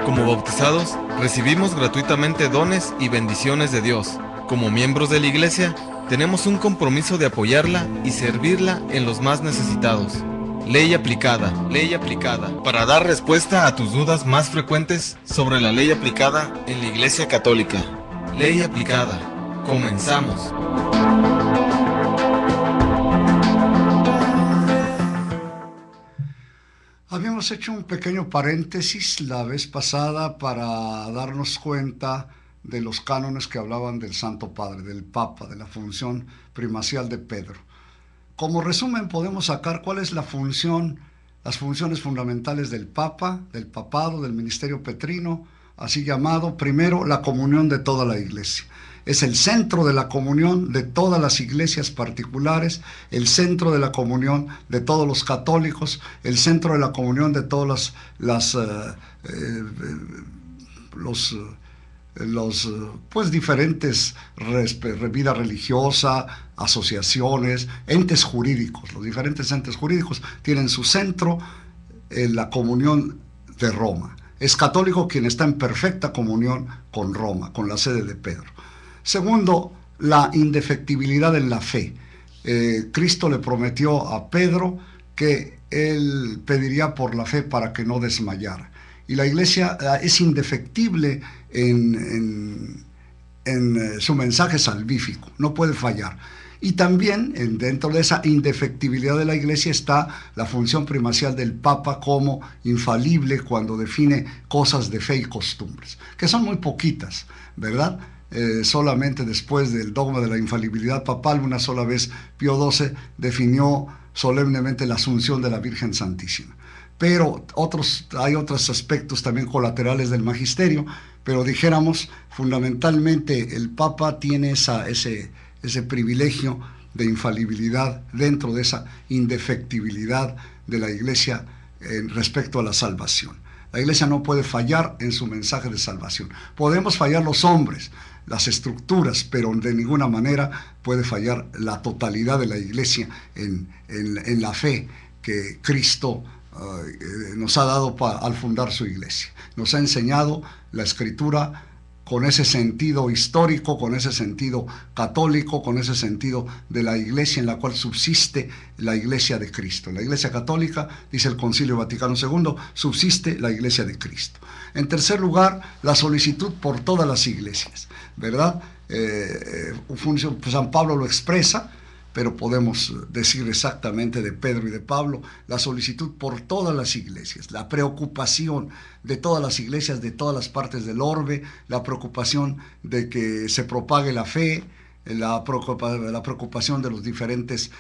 Como bautizados, recibimos gratuitamente dones y bendiciones de Dios. Como miembros de la Iglesia, tenemos un compromiso de apoyarla y servirla en los más necesitados. Ley aplicada, para dar respuesta a tus dudas más frecuentes sobre la ley aplicada en la Iglesia Católica. Ley aplicada. Comenzamos. Habíamos hecho un pequeño paréntesis la vez pasada para darnos cuenta de los cánones que hablaban del Santo Padre, del Papa, de la función primacial de Pedro. Como resumen podemos sacar cuál es la función, las funciones fundamentales del Papa, del papado, del ministerio petrino, así llamado. Primero, la comunión de toda la Iglesia. Es el centro de la comunión de todas las iglesias particulares, el centro de la comunión de todos los católicos, el centro de la comunión de todas los diferentes vida religiosa, asociaciones, entes jurídicos. Los diferentes entes jurídicos tienen su centro en la comunión de Roma. Es católico quien está en perfecta comunión con Roma, con la sede de Pedro. Segundo, la indefectibilidad en la fe. Cristo le prometió a Pedro que él pediría por la fe para que no desmayara. Y la Iglesia es indefectible en su mensaje salvífico, no puede fallar. Y también dentro de esa indefectibilidad de la Iglesia está la función primacial del Papa como infalible cuando define cosas de fe y costumbres, que son muy poquitas, ¿verdad? Solamente después del dogma de la infalibilidad papal, una sola vez Pío XII definió solemnemente la asunción de la Virgen Santísima. Pero hay otros aspectos también colaterales del magisterio, pero dijéramos, fundamentalmente el Papa tiene ese privilegio de infalibilidad dentro de esa indefectibilidad de la Iglesia respecto a la salvación. La Iglesia no puede fallar en su mensaje de salvación. Podemos fallar los hombres, las estructuras, pero de ninguna manera puede fallar la totalidad de la Iglesia en la fe que Cristo nos ha dado al fundar su Iglesia. Nos ha enseñado la Escritura con ese sentido histórico, con ese sentido católico, con ese sentido de la Iglesia en la cual subsiste la Iglesia de Cristo. La Iglesia católica, dice el Concilio Vaticano II, subsiste la Iglesia de Cristo. En tercer lugar, la solicitud por todas las iglesias, ¿verdad? San Pablo lo expresa, pero podemos decir exactamente de Pedro y de Pablo, la solicitud por todas las iglesias, la preocupación de todas las iglesias de todas las partes del orbe, la preocupación de que se propague la fe, la preocupación de los diferentes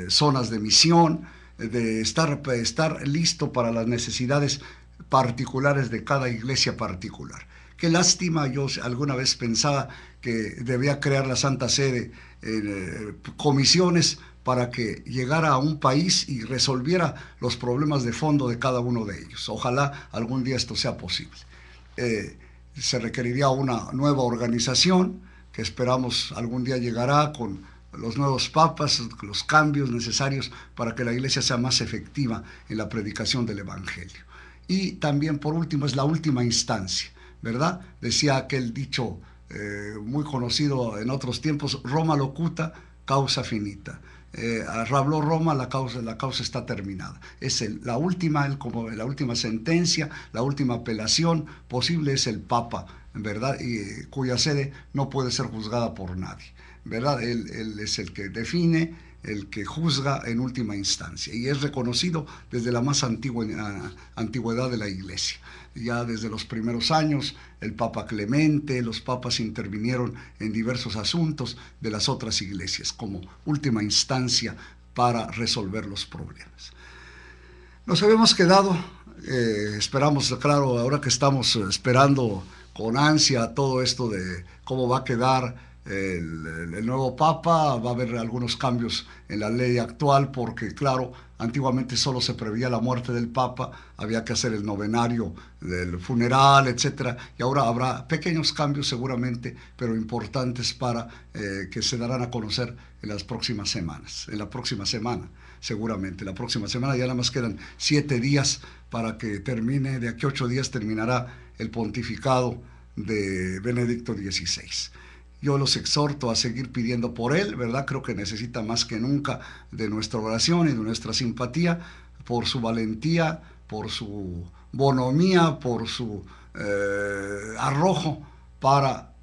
zonas de misión, de estar listo para las necesidades particulares de cada iglesia particular. Qué lástima, yo alguna vez pensaba que debía crear la Santa Sede comisiones para que llegara a un país y resolviera los problemas de fondo de cada uno de ellos. Ojalá algún día esto sea posible. Se requeriría una nueva organización que esperamos algún día llegará con los nuevos papas, los cambios necesarios para que la Iglesia sea más efectiva en la predicación del Evangelio. Y también, por último, es la última instancia, ¿verdad? Decía aquel dicho muy conocido en otros tiempos: Roma locuta, causa finita. Habló Roma, la causa está terminada. Es la última sentencia, la última apelación posible es el Papa, ¿verdad? Y cuya sede no puede ser juzgada por nadie, ¿verdad? Él es el que define, el que juzga en última instancia, y es reconocido desde la más antigüedad de la Iglesia. Ya desde los primeros años, el Papa Clemente, los papas intervinieron en diversos asuntos de las otras iglesias como última instancia para resolver los problemas. Nos habíamos quedado, esperamos, claro, ahora que estamos esperando con ansia todo esto de cómo va a quedar el nuevo Papa, va a haber algunos cambios en la ley actual porque, claro, Antiguamente solo se preveía la muerte del Papa, había que hacer el novenario del funeral, etcétera, y ahora habrá pequeños cambios seguramente, pero importantes para que se darán a conocer en las próximas semanas, en la próxima semana seguramente, la próxima semana ya nada más quedan 7 días para que termine, de aquí a 8 días terminará el pontificado de Benedicto XVI. Yo los exhorto a seguir pidiendo por él, ¿verdad? Creo que necesita más que nunca de nuestra oración y de nuestra simpatía, por su valentía, por su bonomía, por su arrojo para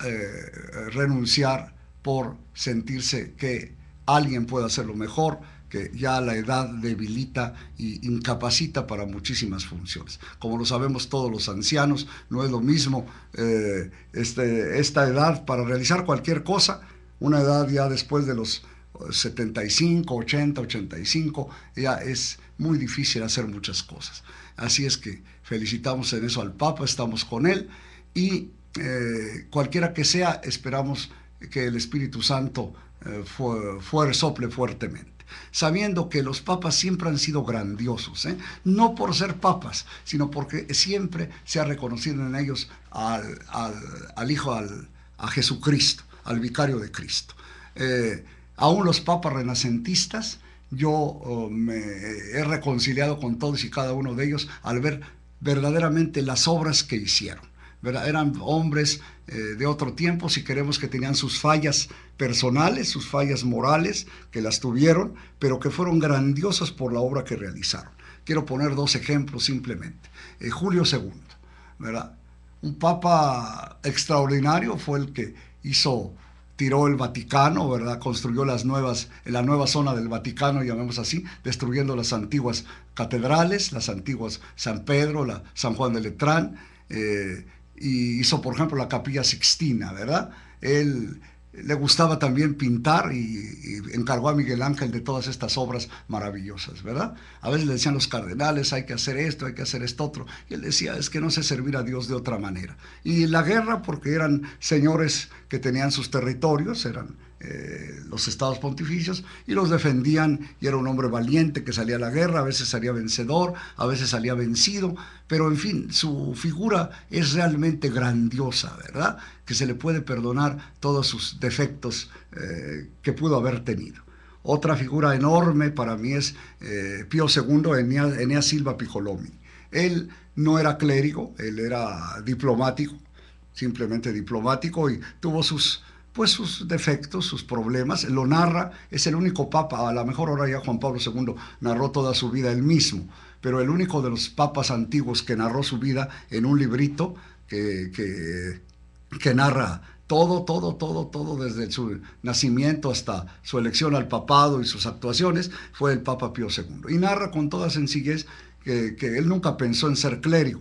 renunciar, por sentirse que alguien puede hacerlo mejor, que ya la edad debilita y incapacita para muchísimas funciones. Como lo sabemos todos los ancianos, no es lo mismo esta edad para realizar cualquier cosa, una edad ya después de los 75, 80, 85, ya es muy difícil hacer muchas cosas. Así es que felicitamos en eso al Papa, estamos con él y cualquiera que sea, esperamos que el Espíritu Santo sople fuertemente, sabiendo que los papas siempre han sido grandiosos, no por ser papas, sino porque siempre se ha reconocido en ellos al Hijo, a Jesucristo, al Vicario de Cristo. Aún los papas renacentistas, yo me he reconciliado con todos y cada uno de ellos al ver verdaderamente las obras que hicieron, ¿verdad? Eran hombres de otro tiempo, si queremos, que tenían sus fallas personales, sus fallas morales, que las tuvieron, pero que fueron grandiosos por la obra que realizaron. Quiero poner 2 ejemplos simplemente. Julio II, ¿verdad? Un papa extraordinario, fue el que tiró el Vaticano, ¿verdad? Construyó la nueva zona del Vaticano, llamemos así, destruyendo las antiguas catedrales, las antiguas San Pedro, San Juan de Letrán, y hizo, por ejemplo, la Capilla Sixtina, ¿verdad? Él le gustaba también pintar y encargó a Miguel Ángel de todas estas obras maravillosas, ¿verdad? A veces le decían los cardenales, hay que hacer esto, hay que hacer esto otro, y él decía, es que no sé servir a Dios de otra manera. Y la guerra, porque eran señores que tenían sus territorios, eran los estados pontificios, y los defendían, y era un hombre valiente que salía a la guerra, a veces salía vencedor, a veces salía vencido, pero en fin, su figura es realmente grandiosa, ¿verdad? Que se le puede perdonar todos sus defectos que pudo haber tenido. Otra figura enorme para mí es Pío II, Eneas Silva Piccolomini. Él no era clérigo, él era diplomático, simplemente diplomático, y tuvo sus defectos, sus problemas. Lo narra, es el único papa, a lo mejor ahora ya Juan Pablo II narró toda su vida él mismo, pero el único de los papas antiguos que narró su vida en un librito que narra todo, desde su nacimiento hasta su elección al papado y sus actuaciones, fue el Papa Pío II. Y narra con toda sencillez que él nunca pensó en ser clérigo.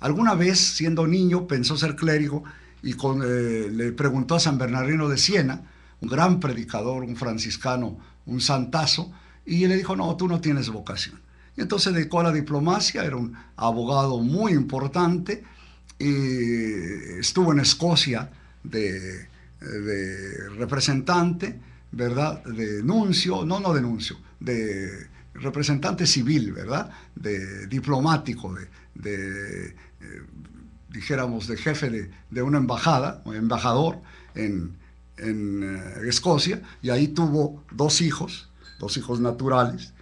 Alguna vez, siendo niño, pensó ser clérigo y le preguntó a San Bernardino de Siena, un gran predicador, un franciscano, un santazo, y le dijo, no, tú no tienes vocación. Y entonces se dedicó a la diplomacia, era un abogado muy importante, y estuvo en Escocia de representante, ¿verdad? De nuncio, no de nuncio, de representante civil, ¿verdad? De diplomático, dijéramos, de jefe de una embajada, o embajador en Escocia, y ahí tuvo 2 hijos naturales.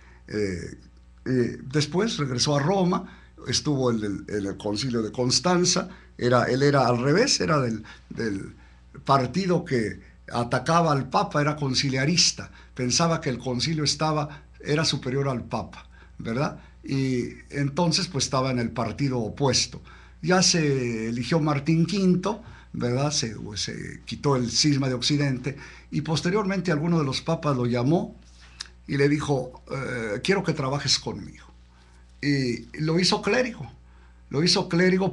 Después regresó a Roma, estuvo en el concilio de Constanza, él era al revés, era del partido que atacaba al Papa, era conciliarista, pensaba que el concilio era superior al Papa, ¿verdad? Y entonces pues estaba en el partido opuesto. Ya se eligió Martín V, ¿verdad? Se quitó el cisma de Occidente, y posteriormente alguno de los papas lo llamó y le dijo, quiero que trabajes conmigo. Y lo hizo clérigo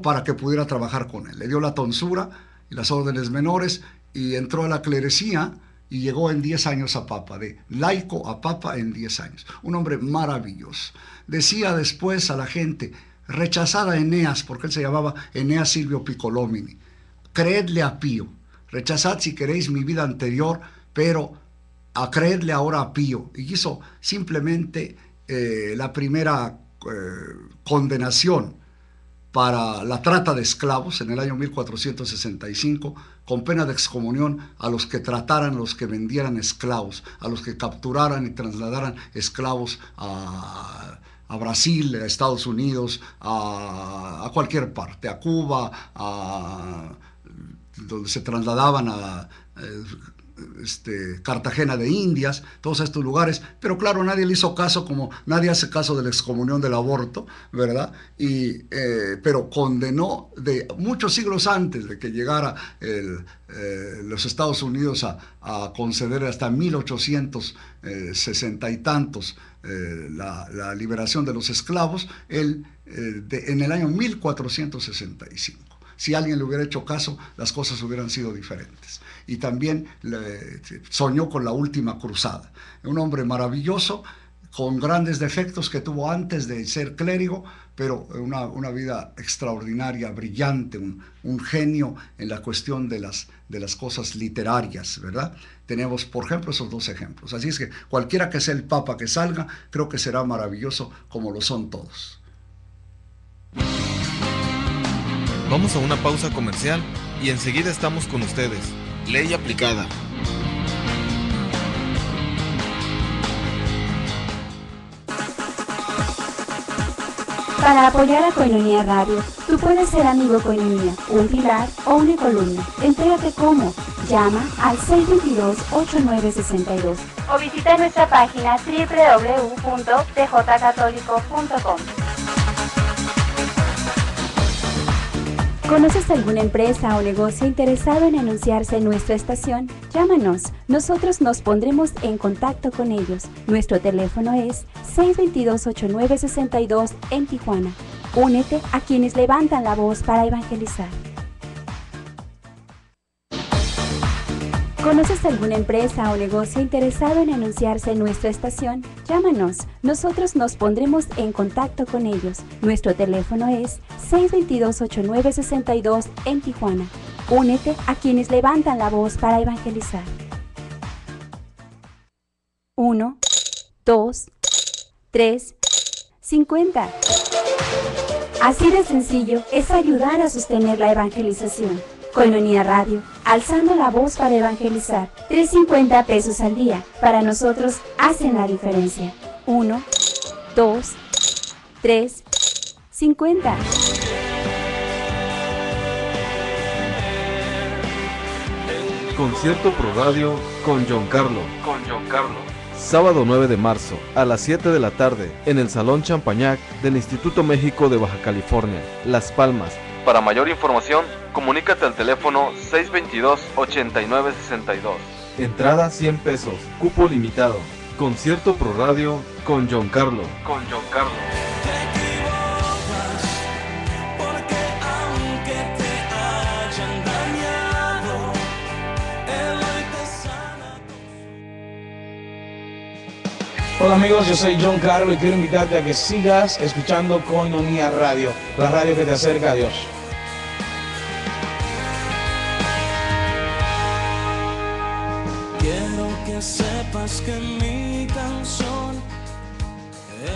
para que pudiera trabajar con él. Le dio la tonsura y las órdenes menores y entró a la clerecía y llegó en 10 años a papa, de laico a papa en 10 años. Un hombre maravilloso. Decía después a la gente, rechazad a Eneas, porque él se llamaba Eneas Silvio Piccolomini, creedle a Pío, rechazad si queréis mi vida anterior, pero creedle ahora a Pío. Y quiso simplemente la primera condenación para la trata de esclavos en el año 1465, con pena de excomunión a los que trataran, los que vendieran esclavos, a los que capturaran y trasladaran esclavos a Brasil, a Estados Unidos, a cualquier parte, a Cuba, donde se trasladaban a Cartagena de Indias, todos estos lugares, pero claro, nadie le hizo caso, como nadie hace caso de la excomunión del aborto, ¿verdad? Pero condenó de muchos siglos antes de que llegara los Estados Unidos a conceder hasta 1860 y tantos la liberación de los esclavos, en el año 1465. Si alguien le hubiera hecho caso, las cosas hubieran sido diferentes. Y también soñó con la última cruzada. Un hombre maravilloso, con grandes defectos que tuvo antes de ser clérigo, pero una vida extraordinaria, brillante, un genio en la cuestión de las cosas literarias, ¿verdad? Tenemos, por ejemplo, esos dos ejemplos. Así es que cualquiera que sea el papa que salga, creo que será maravilloso, como lo son todos. Vamos a una pausa comercial y enseguida estamos con ustedes. Ley aplicada. Para apoyar a Koinonia Radio, tú puedes ser amigo Koinonia, un pilar o una columna. Entrégate como. Llama al 622-8962 o visita nuestra página www.tjcatólico.com. ¿Conoces alguna empresa o negocio interesado en anunciarse en nuestra estación? Llámanos, nosotros nos pondremos en contacto con ellos. Nuestro teléfono es 622-8962 en Tijuana. Únete a quienes levantan la voz para evangelizar. ¿Conoces alguna empresa o negocio interesado en anunciarse en nuestra estación? Llámanos, nosotros nos pondremos en contacto con ellos. Nuestro teléfono es 622-8962 en Tijuana. Únete a quienes levantan la voz para evangelizar. 1, 2, 3, 50. Así de sencillo es ayudar a sostener la evangelización. Koinonia Radio, alzando la voz para evangelizar. 3.50 pesos al día. Para nosotros hacen la diferencia. 1, 2, 3, 50. Concierto Pro Radio con John Carlo. Sábado 9 de marzo a las 7 de la tarde en el Salón Champañac del Instituto México de Baja California, Las Palmas. Para mayor información, comunícate al teléfono 622-8962. Entrada 100 pesos, cupo limitado. Concierto Pro Radio con John Carlo. Hola amigos, yo soy John Carlo y quiero invitarte a que sigas escuchando Koinonia Radio, la radio que te acerca a Dios. Quiero que sepas que mi canción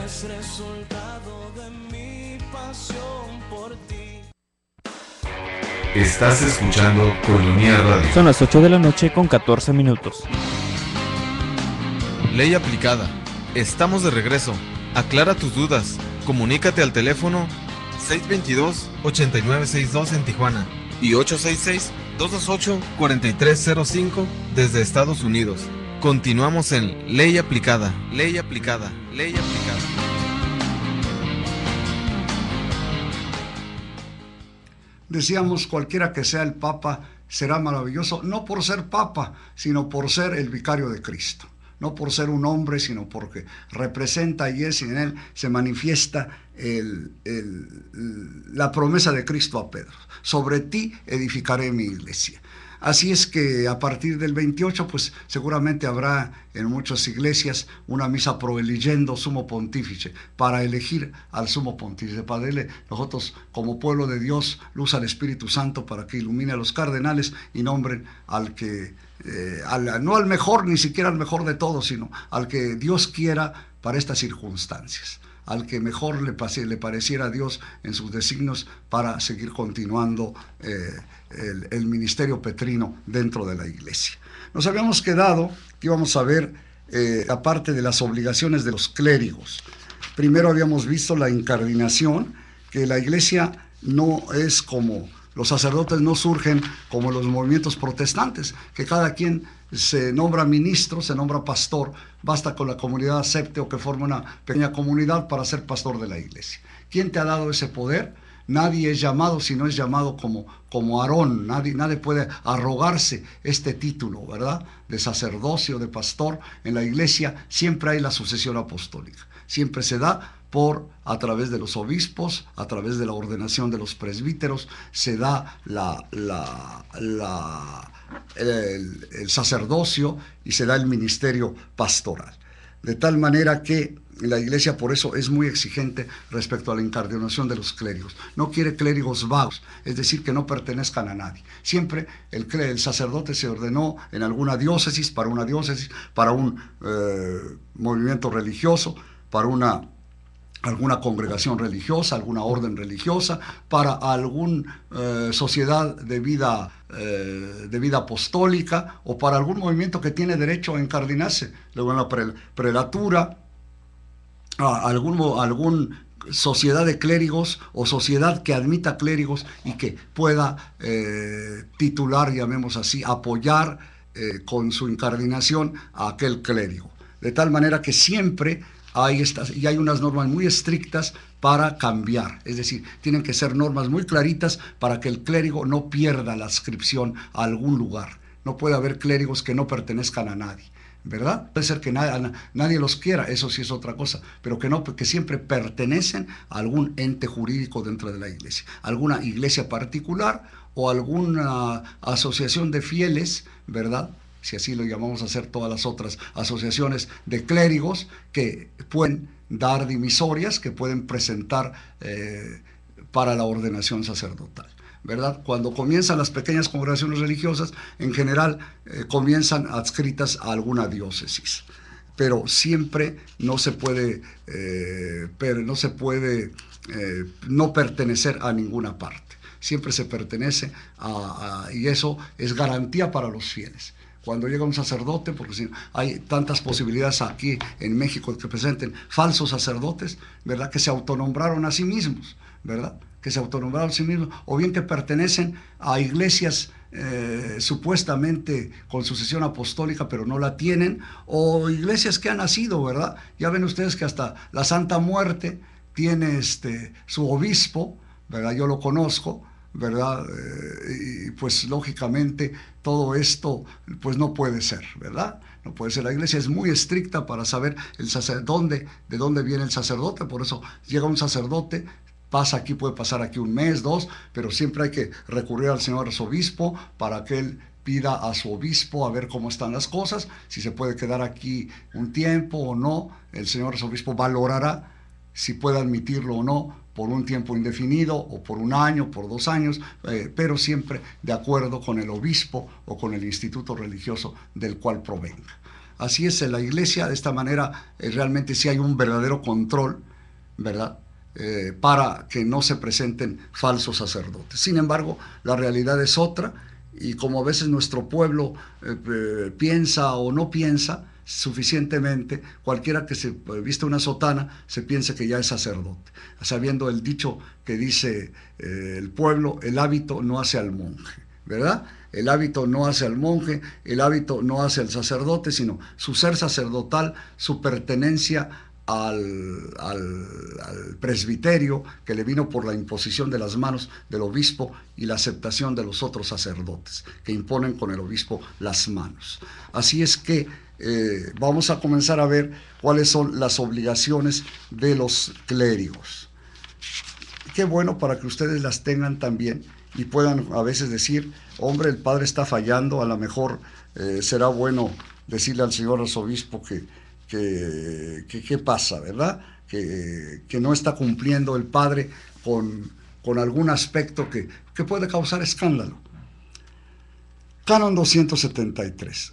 es resultado de mi pasión por ti. Estás escuchando Koinonia Radio. Son las 8 de la noche con 14 minutos. Ley aplicada. Estamos de regreso. Aclara tus dudas. Comunícate al teléfono 622-8962 en Tijuana y 866-228-4305 desde Estados Unidos. Continuamos en Ley aplicada. Decíamos, cualquiera que sea el Papa será maravilloso, no por ser Papa, sino por ser el vicario de Cristo. No por ser un hombre, sino porque representa y es, y en él se manifiesta la promesa de Cristo a Pedro. Sobre ti edificaré mi iglesia. Así es que a partir del 28, pues seguramente habrá en muchas iglesias una misa proeligiendo sumo pontífice, para elegir al sumo pontífice, para darle nosotros como pueblo de Dios luz al Espíritu Santo para que ilumine a los cardenales y nombren al que, no al mejor, ni siquiera al mejor de todos, sino al que Dios quiera para estas circunstancias, al que mejor le pareciera a Dios en sus designios para seguir continuando el ministerio petrino dentro de la iglesia. Nos habíamos quedado que íbamos a ver, aparte de las obligaciones de los clérigos, primero habíamos visto la incardinación, que la iglesia no es como, los sacerdotes no surgen como los movimientos protestantes, que cada quien se nombra ministro, se nombra pastor, basta con la comunidad acepte o que forme una pequeña comunidad para ser pastor de la iglesia. ¿Quién te ha dado ese poder? Nadie es llamado si no es llamado como Aarón. Nadie puede arrogarse este título, ¿verdad?, de sacerdocio, de pastor. En la iglesia siempre hay la sucesión apostólica. Siempre se da a través de los obispos, a través de la ordenación de los presbíteros, se da el sacerdocio y se da el ministerio pastoral. De tal manera que la iglesia por eso es muy exigente respecto a la incardinación de los clérigos. No quiere clérigos vagos, es decir, que no pertenezcan a nadie. Siempre el sacerdote se ordenó en alguna diócesis, para una diócesis, para un movimiento religioso, para alguna congregación religiosa, alguna orden religiosa, para alguna sociedad de vida apostólica o para algún movimiento que tiene derecho a incardinarse, luego en la prelatura, algún sociedad de clérigos o sociedad que admita clérigos y que pueda titular, llamemos así, apoyar con su incardinación a aquel clérigo. De tal manera que siempre hay unas normas muy estrictas para cambiar, es decir, tienen que ser normas muy claritas para que el clérigo no pierda la adscripción a algún lugar. No puede haber clérigos que no pertenezcan a nadie, ¿verdad? Puede ser que nadie los quiera, eso sí es otra cosa, pero que siempre pertenecen a algún ente jurídico dentro de la iglesia, alguna iglesia particular o alguna asociación de fieles, ¿verdad?, si así lo llamamos a hacer todas las otras asociaciones de clérigos que pueden dar dimisorias, que pueden presentar para la ordenación sacerdotal, ¿verdad? Cuando comienzan las pequeñas congregaciones religiosas, en general comienzan adscritas a alguna diócesis, pero siempre no se puede no pertenecer a ninguna parte. Siempre se pertenece y eso es garantía para los fieles. Cuando llega un sacerdote, porque si hay tantas posibilidades aquí en México que presenten falsos sacerdotes, ¿verdad?, que se autonombraron a sí mismos, ¿verdad?, que se autonombraron a sí mismos, o bien que pertenecen a iglesias supuestamente con sucesión apostólica, pero no la tienen, o iglesias que han nacido, ¿verdad? Ya ven ustedes que hasta la Santa Muerte tiene su obispo, ¿verdad? Yo lo conozco, ¿verdad? Y pues lógicamente todo esto pues no puede ser, ¿verdad? No puede ser. La iglesia es muy estricta para saber de dónde viene el sacerdote. Por eso llega un sacerdote, puede pasar aquí un mes, 2, pero siempre hay que recurrir al señor arzobispo para que él pida a su obispo a ver cómo están las cosas, si se puede quedar aquí un tiempo o no. El señor arzobispo valorará si puede admitirlo o no por un tiempo indefinido o por un año, por 2 años, pero siempre de acuerdo con el obispo o con el instituto religioso del cual provenga. Así es en la iglesia. De esta manera realmente sí hay un verdadero control, ¿verdad?, para que no se presenten falsos sacerdotes. Sin embargo, la realidad es otra, y como a veces nuestro pueblo piensa o no piensa suficientemente, cualquiera que se viste una sotana se piensa que ya es sacerdote, sabiendo el dicho que dice el pueblo: el hábito no hace al monje, ¿verdad? El hábito no hace al monje, el hábito no hace al sacerdote, sino su ser sacerdotal, su pertenencia al presbiterio que le vino por la imposición de las manos del obispo y la aceptación de los otros sacerdotes que imponen con el obispo las manos. Así es que vamos a comenzar a ver cuáles son las obligaciones de los clérigos. Qué bueno para que ustedes las tengan también y puedan a veces decir: hombre, el padre está fallando, a lo mejor será bueno decirle al señor arzobispo qué pasa, ¿verdad? Que no está cumpliendo el padre con algún aspecto que puede causar escándalo. Canon 273.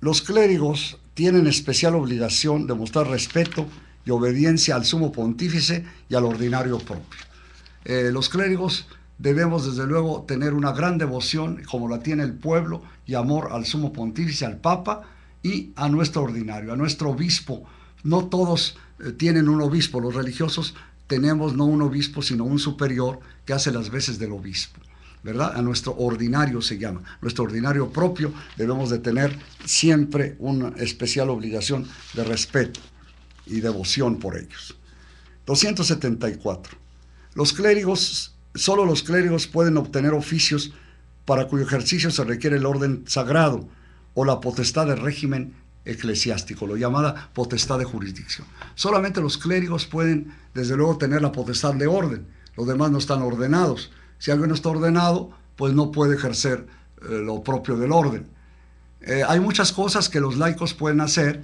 Los clérigos tienen especial obligación de mostrar respeto y obediencia al sumo pontífice y al ordinario propio. Los clérigos debemos desde luego tener una gran devoción, como la tiene el pueblo, y amor al sumo pontífice, al papa y a nuestro ordinario, a nuestro obispo. No todos tienen un obispo, los religiosos tenemos no un obispo, sino un superior que hace las veces del obispo, ¿verdad? A nuestro ordinario se llama, nuestro ordinario propio. Debemos de tener siempre una especial obligación de respeto y devoción por ellos. 274. Solo los clérigos pueden obtener oficios para cuyo ejercicio se requiere el orden sagrado o la potestad del régimen eclesiástico, lo llamada potestad de jurisdicción. Solamente los clérigos pueden, desde luego, tener la potestad de orden. Los demás no están ordenados. Si alguien no está ordenado, pues no puede ejercer lo propio del orden. Hay muchas cosas que los laicos pueden hacer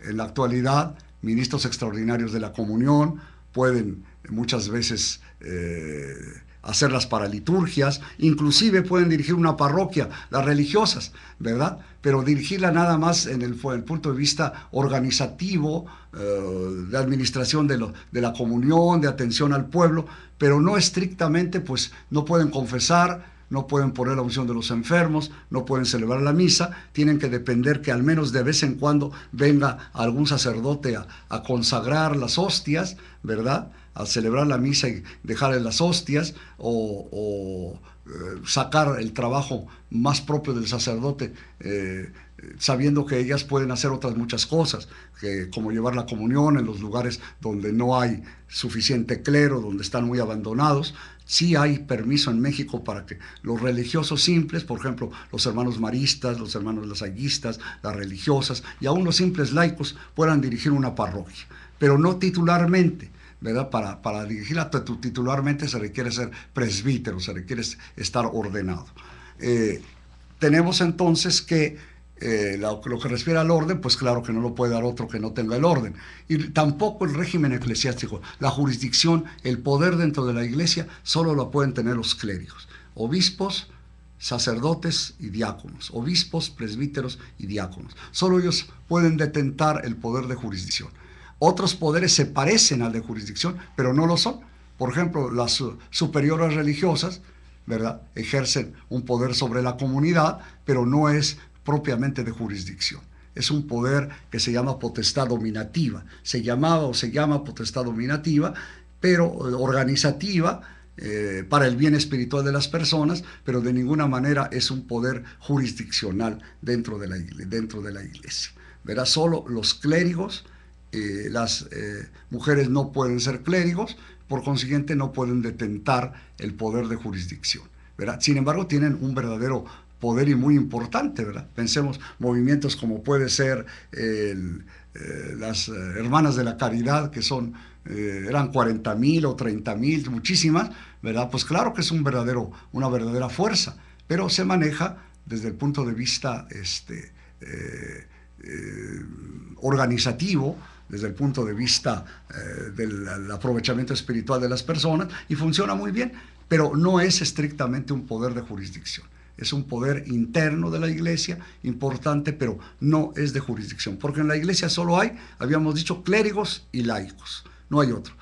en la actualidad. Ministros extraordinarios de la comunión pueden muchas veces hacer las paraliturgias, inclusive pueden dirigir una parroquia, las religiosas, ¿verdad? Pero dirigirla nada más en el punto de vista organizativo, de administración de la comunión, de atención al pueblo, pero no estrictamente, pues no pueden confesar, no pueden poner la unción de los enfermos, no pueden celebrar la misa, tienen que depender que al menos de vez en cuando venga algún sacerdote a consagrar las hostias, ¿verdad?, a celebrar la misa y dejarles las hostias, o sacar el trabajo más propio del sacerdote, sabiendo que ellas pueden hacer otras muchas cosas, como llevar la comunión en los lugares donde no hay suficiente clero, donde están muy abandonados. Sí hay permiso en México para que los religiosos simples, por ejemplo, los hermanos maristas, los hermanos lasallistas, las religiosas y aún los simples laicos puedan dirigir una parroquia, pero no titularmente, ¿verdad? Para dirigirla titularmente se requiere ser presbítero, se requiere estar ordenado. Tenemos entonces que lo que refiere al orden, pues claro que no lo puede dar otro que no tenga el orden. Y tampoco el régimen eclesiástico, la jurisdicción, el poder dentro de la iglesia, solo lo pueden tener los clérigos, obispos, sacerdotes y diáconos, obispos, presbíteros y diáconos. Solo ellos pueden detentar el poder de jurisdicción. Otros poderes se parecen al de jurisdicción, pero no lo son. Por ejemplo, las superioras religiosas, ¿verdad?, ejercen un poder sobre la comunidad, pero no es propiamente de jurisdicción. Es un poder que se llama potestad dominativa. Se llamaba o se llama potestad dominativa, pero organizativa, para el bien espiritual de las personas, pero de ninguna manera es un poder jurisdiccional dentro de la iglesia. ¿Verdad? Solo los clérigos, las mujeres no pueden ser clérigos, por consiguiente no pueden detentar el poder de jurisdicción, ¿verdad? Sin embargo, tienen un verdadero poder y muy importante, ¿verdad? Pensemos movimientos como puede ser las Hermanas de la Caridad, que eran 40,000 o 30,000, muchísimas, ¿verdad? Pues claro que es una verdadera fuerza, pero se maneja desde el punto de vista organizativo, desde el punto de vista del aprovechamiento espiritual de las personas, y funciona muy bien, pero no es estrictamente un poder de jurisdicción. Es un poder interno de la iglesia, importante, pero no es de jurisdicción, porque en la iglesia solo hay, habíamos dicho, clérigos y laicos, no hay otro.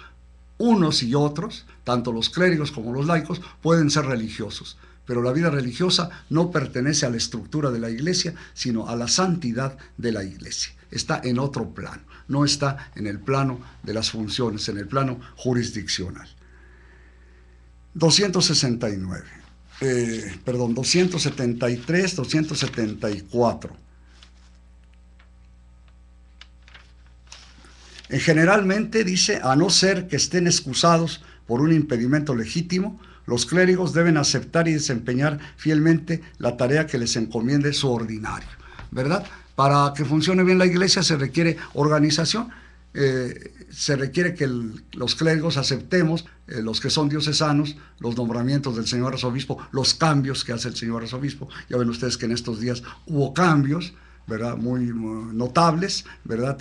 Unos y otros, tanto los clérigos como los laicos, pueden ser religiosos, pero la vida religiosa no pertenece a la estructura de la iglesia, sino a la santidad de la iglesia. Está en otro plano, no está en el plano de las funciones, en el plano jurisdiccional. 273, 274. Generalmente dice, a no ser que estén excusados por un impedimento legítimo, los clérigos deben aceptar y desempeñar fielmente la tarea que les encomiende su ordinario, ¿verdad? Para que funcione bien la iglesia se requiere organización, se requiere que los clérigos aceptemos, los que son diocesanos, los nombramientos del señor arzobispo, los cambios que hace el señor arzobispo. Ya ven ustedes que en estos días hubo cambios, ¿verdad?, muy notables, ¿verdad?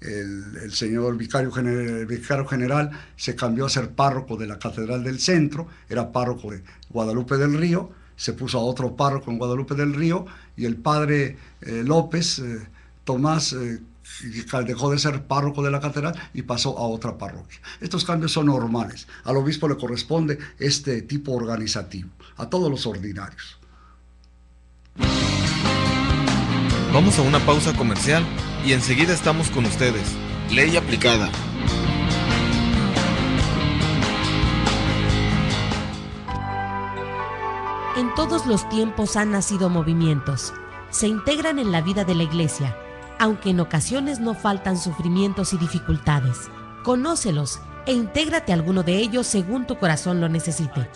El señor vicario general se cambió a ser párroco de la Catedral del Centro, era párroco de Guadalupe del Río, se puso a otro párroco en Guadalupe del Río, y el padre López, Tomás, dejó de ser párroco de la catedral y pasó a otra parroquia. Estos cambios son normales. Al obispo le corresponde este tipo organizativo, a todos los ordinarios. Vamos a una pausa comercial y enseguida estamos con ustedes. Ley aplicada. En todos los tiempos han nacido movimientos. Se integran en la vida de la Iglesia, aunque en ocasiones no faltan sufrimientos y dificultades. Conócelos e intégrate a alguno de ellos según tu corazón lo necesite.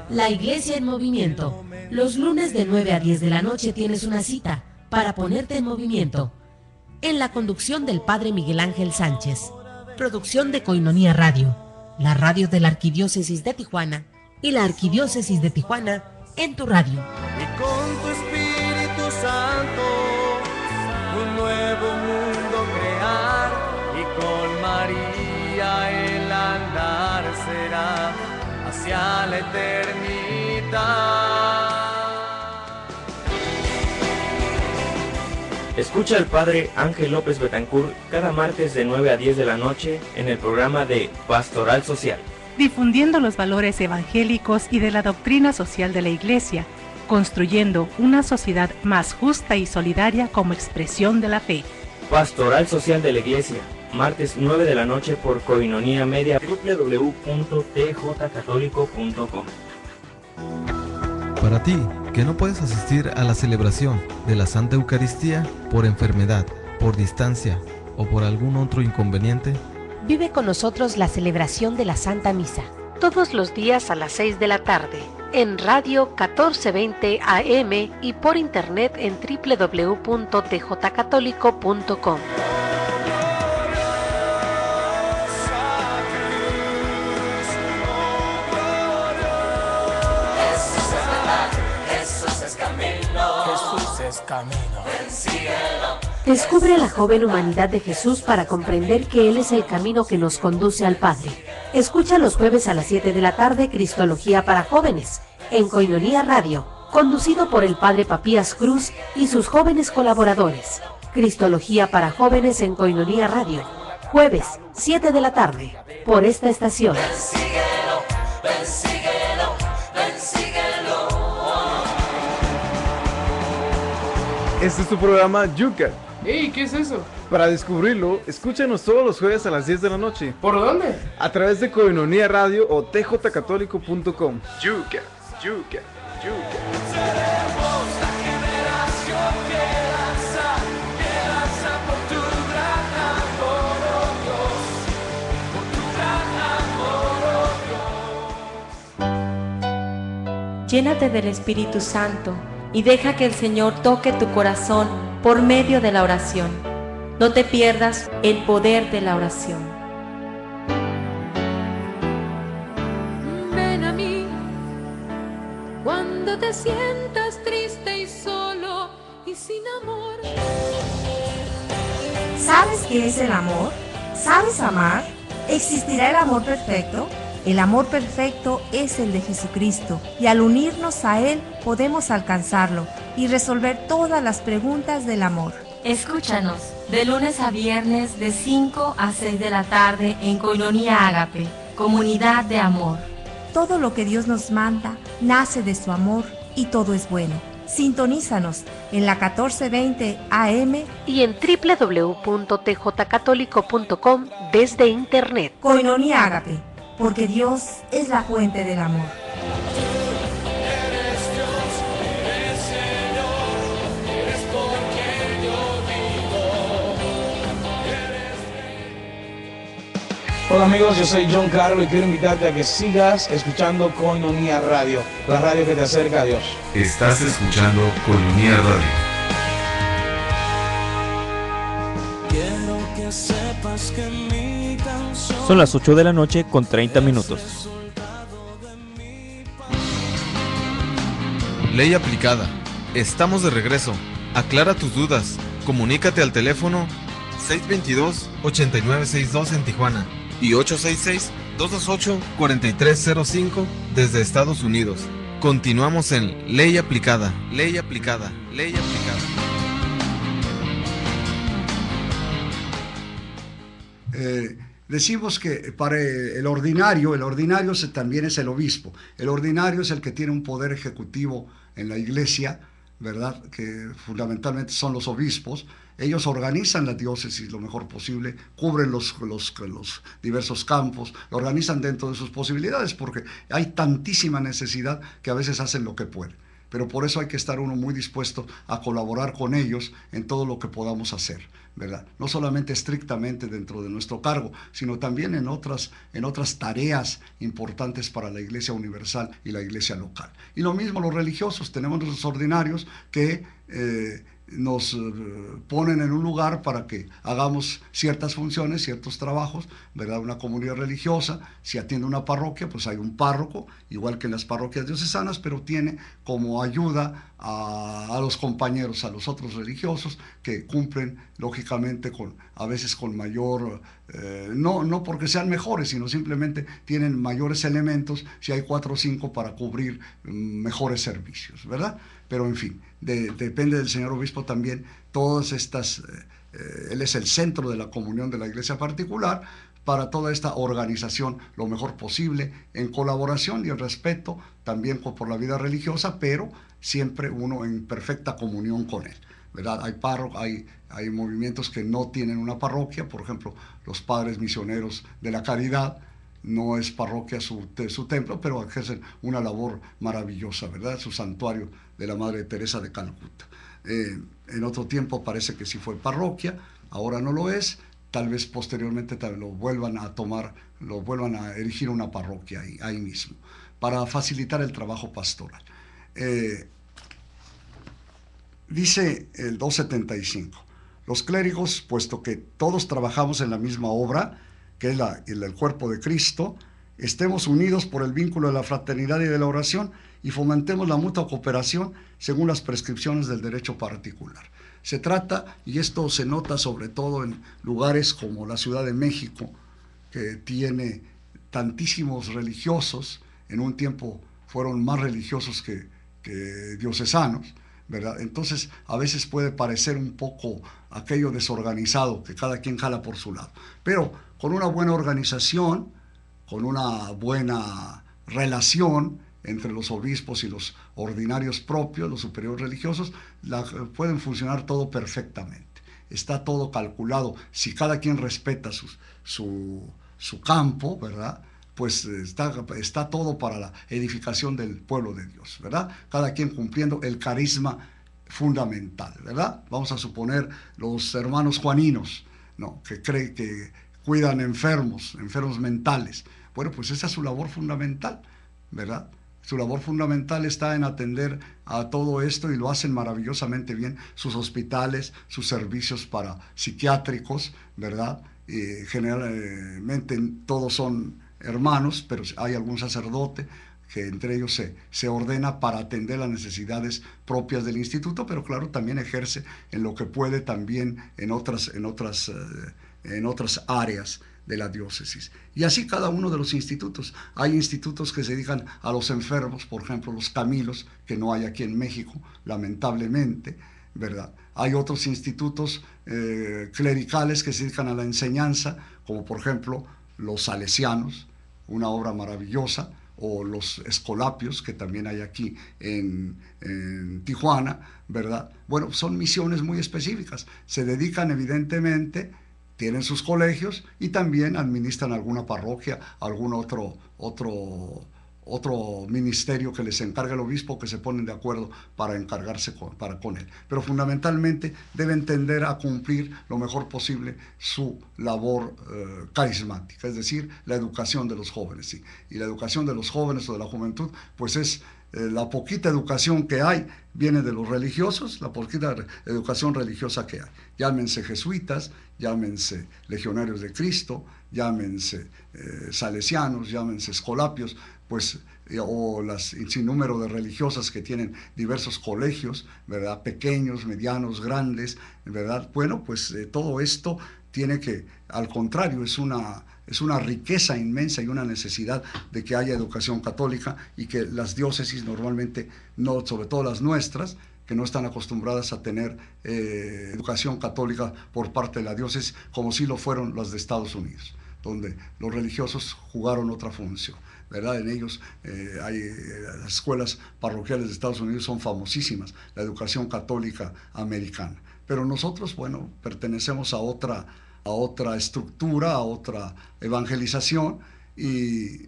La Iglesia en Movimiento. Los lunes de 9 a 10 de la noche tienes una cita para ponerte en movimiento. En la conducción del Padre Miguel Ángel Sánchez. Producción de Koinonia Radio, la radio de la Arquidiócesis de Tijuana y la Arquidiócesis de Tijuana en tu radio. Y con tu Espíritu Santo un nuevo mundo crear, y con María el andar será hacia la eternidad. Escucha al Padre Ángel López Betancourt cada martes de 9 a 10 de la noche en el programa de Pastoral Social, difundiendo los valores evangélicos y de la doctrina social de la Iglesia, construyendo una sociedad más justa y solidaria como expresión de la fe. Pastoral Social de la Iglesia, martes 9 de la noche por Koinonia Media, www.tjcatólico.com. Para ti, que no puedes asistir a la celebración de la Santa Eucaristía por enfermedad, por distancia o por algún otro inconveniente, Vive con nosotros la celebración de la Santa Misa. Todos los días a las 6 de la tarde, en Radio 1420 AM y por internet en www.tjcatólico.com. Descubre la joven humanidad de Jesús para comprender que Él es el camino que nos conduce al Padre. Escucha los jueves a las 7 de la tarde Cristología para Jóvenes, en Koinonia Radio, conducido por el Padre Papías Cruz y sus jóvenes colaboradores. Cristología para Jóvenes en Koinonia Radio, jueves, 7 de la tarde, por esta estación. Este es tu programa Yuca. ¡Ey! ¿Qué es eso? Para descubrirlo, escúchanos todos los jueves a las 10 de la noche. ¿Por dónde? A través de Koinonia Radio o tjcatólico.com. Yuca, Yuca, Yuca. Seremos la generación que lanza por tu gran amor, oh Dios, por tu gran amor, oh Dios. Llénate del Espíritu Santo y deja que el Señor toque tu corazón por medio de la oración. No te pierdas el poder de la oración. Ven a mí cuando te sientas triste y solo y sin amor. ¿Sabes qué es el amor? ¿Sabes amar? ¿Existirá el amor perfecto? El amor perfecto es el de Jesucristo, y al unirnos a Él podemos alcanzarlo y resolver todas las preguntas del amor. Escúchanos de lunes a viernes de 5 a 6 de la tarde en Koinonia Ágape, comunidad de amor. Todo lo que Dios nos manda nace de su amor y todo es bueno. Sintonízanos en la 1420 AM y en www.tjcatólico.com desde internet. Koinonia Ágape, porque Dios es la fuente del amor. Eres Dios, eres Señor, eres por quien yo vivo. Hola amigos, yo soy John Carlos y quiero invitarte a que sigas escuchando Koinonia Radio, la radio que te acerca a Dios. Estás escuchando Koinonia Radio. Quiero que sepas que mi canción Son las 8 de la noche con 30 minutos. Ley aplicada. Estamos de regreso. Aclara tus dudas. Comunícate al teléfono 622-8962 en Tijuana y 866-228-4305 desde Estados Unidos. Continuamos en Ley Aplicada, Ley Aplicada, Ley Aplicada. Decimos que para el ordinario también es el obispo. El ordinario es el que tiene un poder ejecutivo en la iglesia, ¿verdad? Que fundamentalmente son los obispos. Ellos organizan la diócesis lo mejor posible, cubren los diversos campos, lo organizan dentro de sus posibilidades, porque hay tantísima necesidad que a veces hacen lo que pueden. Pero por eso hay que estar uno muy dispuesto a colaborar con ellos en todo lo que podamos hacer, ¿verdad? No solamente estrictamente dentro de nuestro cargo, sino también en otras tareas importantes para la Iglesia Universal y la Iglesia local. Y lo mismo los religiosos, tenemos los ordinarios que nos ponen en un lugar para que hagamos ciertas funciones, ciertos trabajos, ¿verdad? Una comunidad religiosa, si atiende una parroquia, pues hay un párroco, igual que en las parroquias diocesanas, pero tiene como ayuda a los compañeros, a los otros religiosos, que cumplen lógicamente a veces con mayor, no porque sean mejores, sino simplemente tienen mayores elementos, si hay 4 o 5 para cubrir mejores servicios, ¿verdad? Pero en fin, depende del señor obispo también, todas estas, él es el centro de la comunión de la iglesia particular, para toda esta organización lo mejor posible, en colaboración y en respeto también por la vida religiosa, pero siempre uno en perfecta comunión con él, ¿verdad? Hay movimientos que no tienen una parroquia, por ejemplo, los padres misioneros de la caridad, no es parroquia su templo, pero ejercen una labor maravillosa, ¿verdad? Su santuario de la Madre Teresa de Calcuta. En otro tiempo parece que sí fue parroquia, ahora no lo es, tal vez posteriormente lo vuelvan a erigir una parroquia ahí mismo, para facilitar el trabajo pastoral. Dice el 275, los clérigos, puesto que todos trabajamos en la misma obra, que es el cuerpo de Cristo, estemos unidos por el vínculo de la fraternidad y de la oración y fomentemos la mutua cooperación según las prescripciones del derecho particular. Se trata, y esto se nota sobre todo en lugares como la Ciudad de México, que tiene tantísimos religiosos, en un tiempo fueron más religiosos que diocesanos, ¿verdad? Entonces a veces puede parecer un poco aquello desorganizado, que cada quien jala por su lado, pero con una buena organización, con una buena relación entre los obispos y los ordinarios propios, los superiores religiosos, pueden funcionar todo perfectamente. Está todo calculado. Si cada quien respeta su campo, ¿verdad? Pues está todo para la edificación del pueblo de Dios, ¿verdad? Cada quien cumpliendo el carisma fundamental, ¿verdad? Vamos a suponer los hermanos juaninos, ¿no? que cuidan enfermos mentales. Bueno, pues esa es su labor fundamental, ¿verdad? Su labor fundamental está en atender a todo esto y lo hacen maravillosamente bien. Sus hospitales, sus servicios psiquiátricos, ¿verdad? Generalmente todos son hermanos, pero hay algún sacerdote que entre ellos se ordena para atender las necesidades propias del instituto, pero claro, también ejerce en lo que puede también en otras áreas de la diócesis. Y así cada uno de los institutos. Hay institutos que se dedican a los enfermos, por ejemplo, los Camilos, que no hay aquí en México, lamentablemente, ¿verdad? Hay otros institutos clericales que se dedican a la enseñanza, como por ejemplo los salesianos, una obra maravillosa, o los escolapios, que también hay aquí en Tijuana, ¿verdad? Bueno, son misiones muy específicas. Se dedican evidentemente, tienen sus colegios y también administran alguna parroquia, algún otro ministerio que les encarga el obispo, que se ponen de acuerdo para encargarse con él. Pero fundamentalmente deben tender a cumplir lo mejor posible su labor carismática, es decir, la educación de los jóvenes. ¿Sí? Y la educación de los jóvenes o de la juventud, pues es la poquita educación que hay, viene de los religiosos, la poquita educación religiosa que hay. Llámense jesuitas, llámense legionarios de Cristo, llámense salesianos, llámense escolapios, pues o las sin número de religiosas que tienen diversos colegios, ¿verdad? Pequeños, medianos, grandes, ¿verdad? Bueno, pues todo esto tiene que, al contrario, es una riqueza inmensa y una necesidad de que haya educación católica, y que las diócesis normalmente, no, sobre todo las nuestras, que no están acostumbradas a tener educación católica por parte de la diócesis, como sí lo fueron las de Estados Unidos, donde los religiosos jugaron otra función, ¿verdad? En ellos las escuelas parroquiales de Estados Unidos son famosísimas, la educación católica americana. Pero nosotros, bueno, pertenecemos a otra estructura, a otra evangelización, y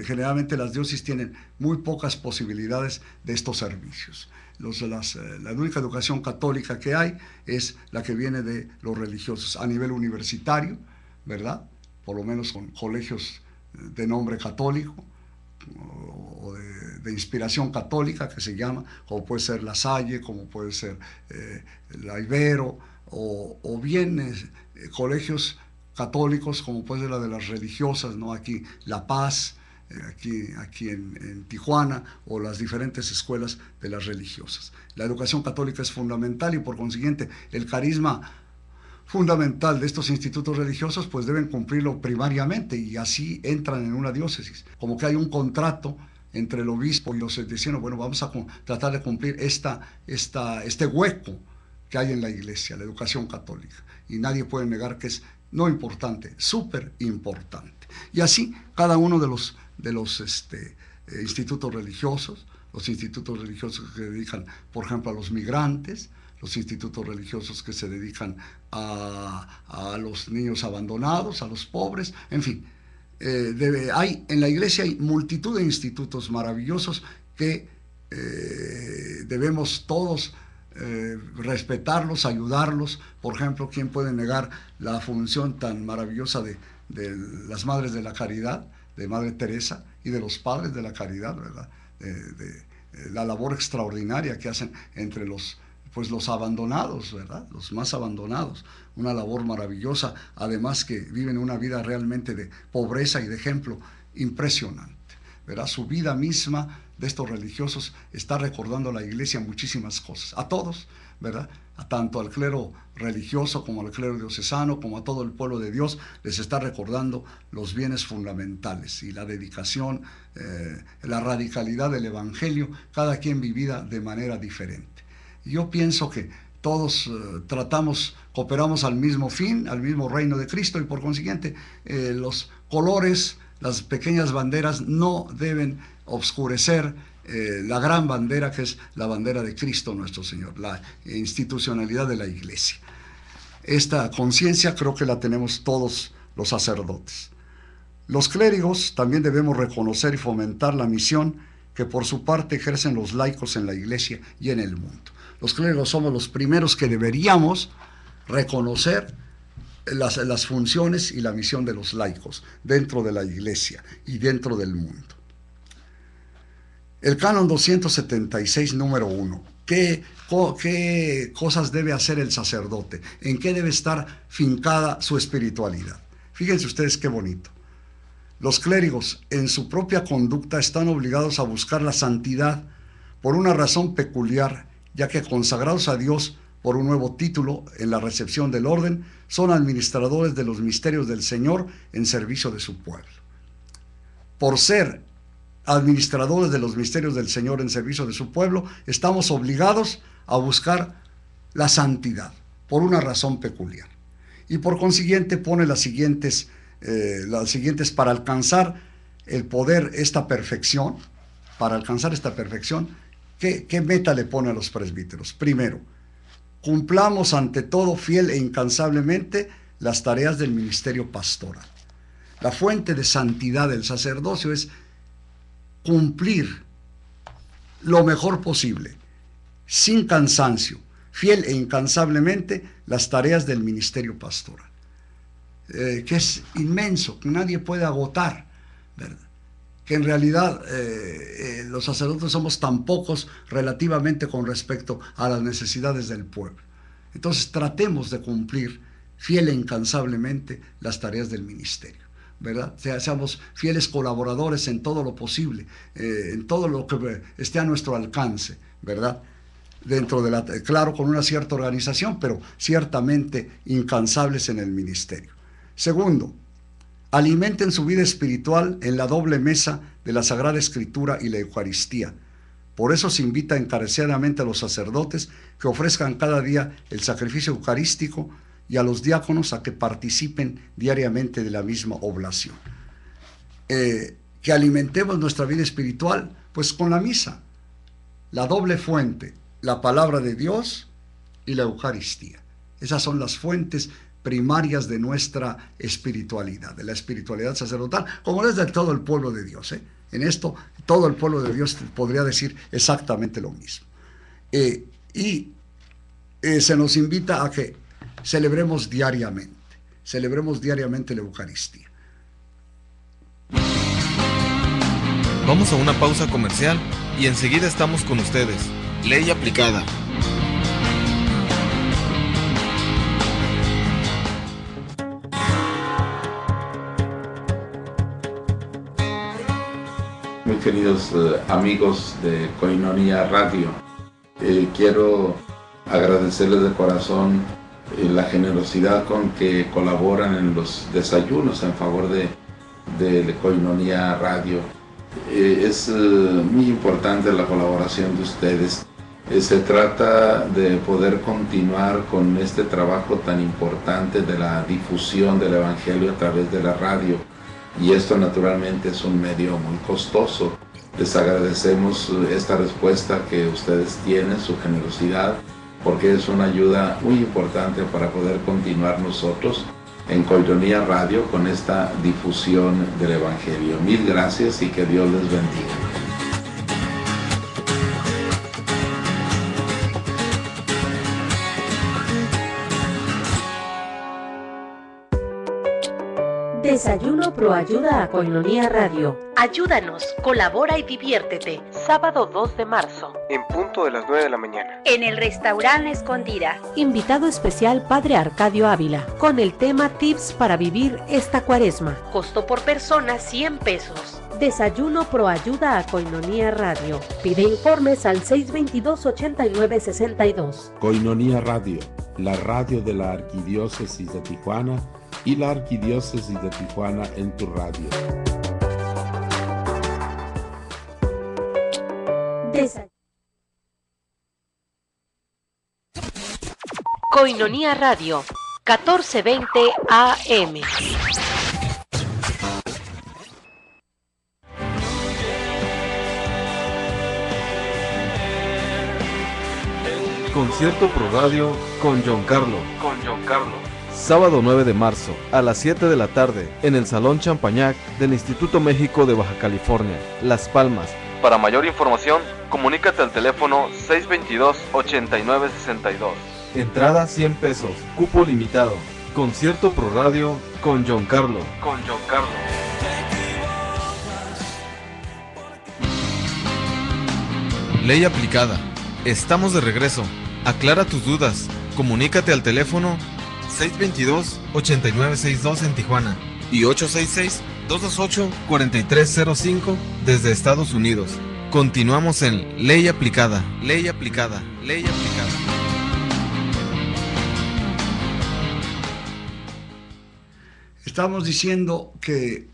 generalmente las diócesis tienen muy pocas posibilidades de estos servicios. La única educación católica que hay es la que viene de los religiosos a nivel universitario, ¿verdad? Por lo menos con colegios de nombre católico o de inspiración católica, que se llama, como puede ser La Salle, como puede ser la Ibero, o bien colegios católicos como puede ser la de las religiosas, ¿no? Aquí La Paz, aquí en Tijuana, o las diferentes escuelas de las religiosas. La educación católica es fundamental, y por consiguiente el carisma fundamental de estos institutos religiosos pues deben cumplirlo primariamente, y así entran en una diócesis, como que hay un contrato entre el obispo y los diciendo, bueno, vamos a tratar de cumplir este hueco que hay en la iglesia, la educación católica, y nadie puede negar que es no importante, súper importante. Y así cada uno de los institutos religiosos, los institutos religiosos que se dedican, por ejemplo, a los migrantes, los institutos religiosos que se dedican a los niños abandonados, a los pobres, en fin. En la iglesia hay multitud de institutos maravillosos que debemos todos respetarlos, ayudarlos. Por ejemplo, ¿quién puede negar la función tan maravillosa de las Madres de la Caridad, de Madre Teresa, y de los Padres de la Caridad, ¿verdad? De la labor extraordinaria que hacen entre los abandonados, ¿verdad? Los más abandonados, una labor maravillosa, además que viven una vida realmente de pobreza y de ejemplo impresionante, ¿verdad? Su vida misma de estos religiosos está recordando a la iglesia muchísimas cosas, a todos, ¿verdad? Tanto al clero religioso como al clero diocesano, como a todo el pueblo de Dios, les está recordando los bienes fundamentales y la dedicación, la radicalidad del evangelio, cada quien vivida de manera diferente. Yo pienso que todos cooperamos al mismo fin, al mismo reino de Cristo, y por consiguiente los colores, las pequeñas banderas no deben obscurecer la gran bandera, que es la bandera de Cristo nuestro Señor, la institucionalidad de la iglesia. Esta conciencia creo que la tenemos todos los sacerdotes. Los clérigos también debemos reconocer y fomentar la misión que por su parte ejercen los laicos en la iglesia y en el mundo. Los clérigos somos los primeros que deberíamos reconocer las funciones y la misión de los laicos dentro de la iglesia y dentro del mundo. El canon 276, número 1. ¿Qué cosas debe hacer el sacerdote? ¿En qué debe estar fincada su espiritualidad? Fíjense ustedes qué bonito. Los clérigos en su propia conducta están obligados a buscar la santidad por una razón peculiar, ya que consagrados a Dios por un nuevo título en la recepción del orden, son administradores de los misterios del Señor en servicio de su pueblo. Por ser administradores de los misterios del Señor en servicio de su pueblo, estamos obligados a buscar la santidad por una razón peculiar. Y por consiguiente pone las siguientes para alcanzar el poder, esta perfección, para alcanzar esta perfección. ¿Qué meta le pone a los presbíteros? Primero, cumplamos ante todo fiel e incansablemente las tareas del ministerio pastoral. La fuente de santidad del sacerdocio es cumplir lo mejor posible, sin cansancio, fiel e incansablemente las tareas del ministerio pastoral, que es inmenso, que nadie puede agotar, ¿verdad? Que en realidad los sacerdotes somos tan pocos relativamente con respecto a las necesidades del pueblo. Entonces tratemos de cumplir fiel e incansablemente las tareas del ministerio. ¿verdad? Seamos fieles colaboradores en todo lo posible, en todo lo que esté a nuestro alcance, ¿verdad? Dentro de claro, con una cierta organización, pero ciertamente incansables en el ministerio. Segundo, alimenten su vida espiritual en la doble mesa de la Sagrada Escritura y la Eucaristía. Por eso se invita encarecidamente a los sacerdotes que ofrezcan cada día el sacrificio eucarístico y a los diáconos a que participen diariamente de la misma oblación. Que alimentemos nuestra vida espiritual, pues con la misa, la doble fuente, la palabra de Dios y la Eucaristía. Esas son las fuentes primarias de nuestra espiritualidad, de la espiritualidad sacerdotal, como es de todo el pueblo de Dios. En esto, todo el pueblo de Dios podría decir exactamente lo mismo. Se nos invita a que celebremos diariamente la Eucaristía. Vamos a una pausa comercial y enseguida estamos con ustedes. Ley aplicada. Muy queridos amigos de Koinonia Radio, quiero agradecerles de corazón la generosidad con que colaboran en los desayunos en favor de Koinonia Radio. Es muy importante la colaboración de ustedes. Se trata de poder continuar con este trabajo tan importante de la difusión del Evangelio a través de la radio, y esto naturalmente es un medio muy costoso. Les agradecemos esta respuesta que ustedes tienen, su generosidad, porque es una ayuda muy importante para poder continuar nosotros en Koinonia Radio con esta difusión del Evangelio. Mil gracias y que Dios les bendiga. Desayuno Pro Ayuda a Koinonia Radio. Ayúdanos, colabora y diviértete. Sábado 2 de marzo. En punto de las 9 de la mañana. En el restaurante Escondida. Invitado especial Padre Arcadio Ávila, con el tema Tips para vivir esta cuaresma. Costo por persona 100 pesos. Desayuno Pro Ayuda a Koinonia Radio. Pide informes al 622-8962. Koinonia Radio, la radio de la Arquidiócesis de Tijuana y la Arquidiócesis de Tijuana en tu radio. Koinonia Radio, 14:20 AM. Concierto Pro Radio con John Carlo. Sábado 9 de marzo, a las 7 de la tarde, en el Salón Champañac del Instituto México de Baja California, Las Palmas. Para mayor información, comunícate al teléfono 622-8962. Entrada 100 pesos, cupo limitado. Concierto Pro Radio con John Carlo. Ley aplicada. Estamos de regreso. Aclara tus dudas. Comunícate al teléfono 622-8962 en Tijuana y 866-228-4305 desde Estados Unidos. Continuamos en Ley Aplicada. Estamos diciendo que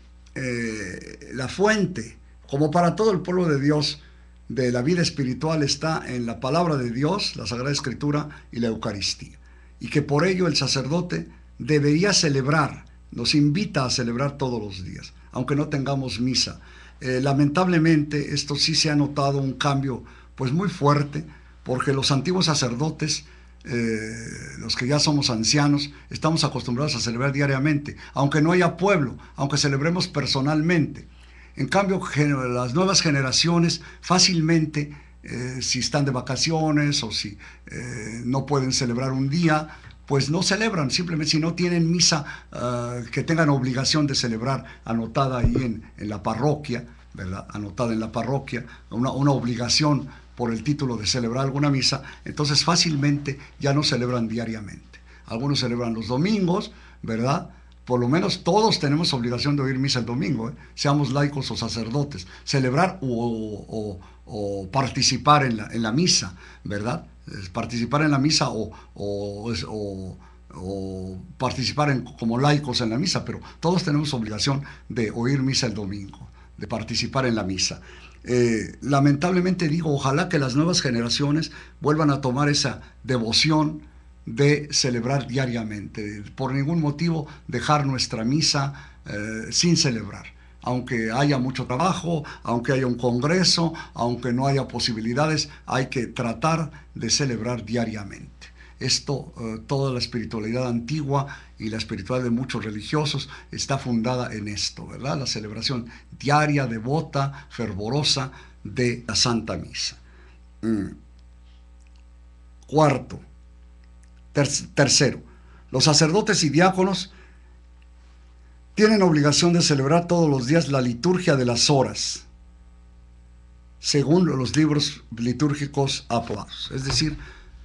la fuente, como para todo el pueblo de Dios, de la vida espiritual está en la palabra de Dios, la Sagrada Escritura y la Eucaristía. Y que por ello el sacerdote debería celebrar, nos invita a celebrar todos los días, aunque no tengamos misa. Lamentablemente esto sí se ha notado un cambio pues muy fuerte, porque los antiguos sacerdotes, los que ya somos ancianos, estamos acostumbrados a celebrar diariamente, aunque no haya pueblo, aunque celebremos personalmente. En cambio, las nuevas generaciones fácilmente, si están de vacaciones o si no pueden celebrar un día, pues no celebran, simplemente si no tienen misa que tengan obligación de celebrar, anotada ahí en la parroquia, ¿verdad? Anotada en la parroquia, una obligación por el título de celebrar alguna misa, entonces fácilmente ya no celebran diariamente. Algunos celebran los domingos, ¿verdad? por lo menos todos tenemos obligación de oír misa el domingo, seamos laicos o sacerdotes, celebrar o participar en la misa, ¿verdad? Participar en la misa o participar como laicos en la misa, pero todos tenemos obligación de oír misa el domingo, de participar en la misa. Lamentablemente digo, ojalá que las nuevas generaciones vuelvan a tomar esa devoción de celebrar diariamente, por ningún motivo dejar nuestra misa sin celebrar, aunque haya mucho trabajo, aunque haya un congreso, aunque no haya posibilidades, hay que tratar de celebrar diariamente. Esto, toda la espiritualidad antigua y la espiritualidad de muchos religiosos está fundada en esto, ¿verdad? La celebración diaria, devota, fervorosa de la Santa Misa. Tercero, los sacerdotes y diáconos tienen obligación de celebrar todos los días la liturgia de las horas, según los libros litúrgicos aprobados. Es decir,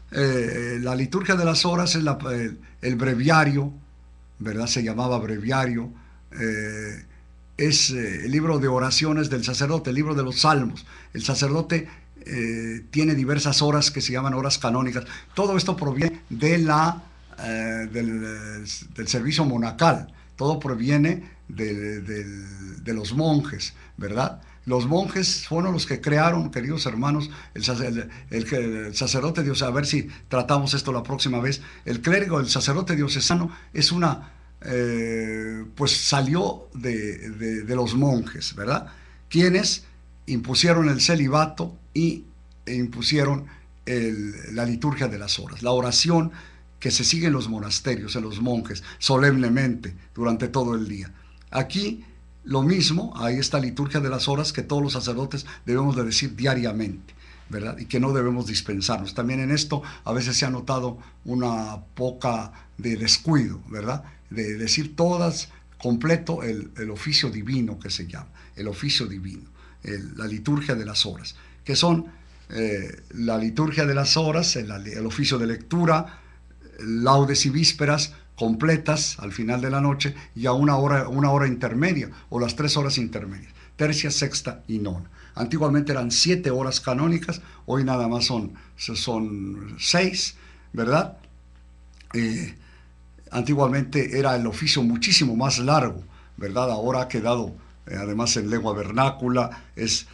la liturgia de las horas es el breviario, ¿verdad? Se llamaba breviario, es el libro de oraciones del sacerdote, el libro de los salmos. El sacerdote tiene diversas horas que se llaman horas canónicas. Todo esto proviene del servicio monacal, todo proviene de los monjes, ¿verdad? Los monjes fueron los que crearon, queridos hermanos, el sacerdote diocesano. A ver si tratamos esto la próxima vez. El clérigo, el sacerdote diocesano, es pues salió de los monjes, ¿verdad? Quienes impusieron el celibato e impusieron la liturgia de las horas, la oración que se sigue en los monasterios, en los monjes, solemnemente, durante todo el día. Aquí lo mismo, hay esta liturgia de las horas que todos los sacerdotes debemos de decir diariamente, ¿verdad? Y que no debemos dispensarnos. También en esto a veces se ha notado una poca de descuido, ¿verdad? De decir todas completo el oficio divino que se llama, el oficio divino, la liturgia de las horas, que son la liturgia de las horas, el oficio de lectura, laudes y vísperas completas al final de la noche, y a una hora intermedia, o las 3 horas intermedias, tercia, sexta y nona. Antiguamente eran 7 horas canónicas, hoy nada más son 6, ¿verdad? Antiguamente era el oficio muchísimo más largo, ¿verdad? Ahora ha quedado, además en lengua vernácula, es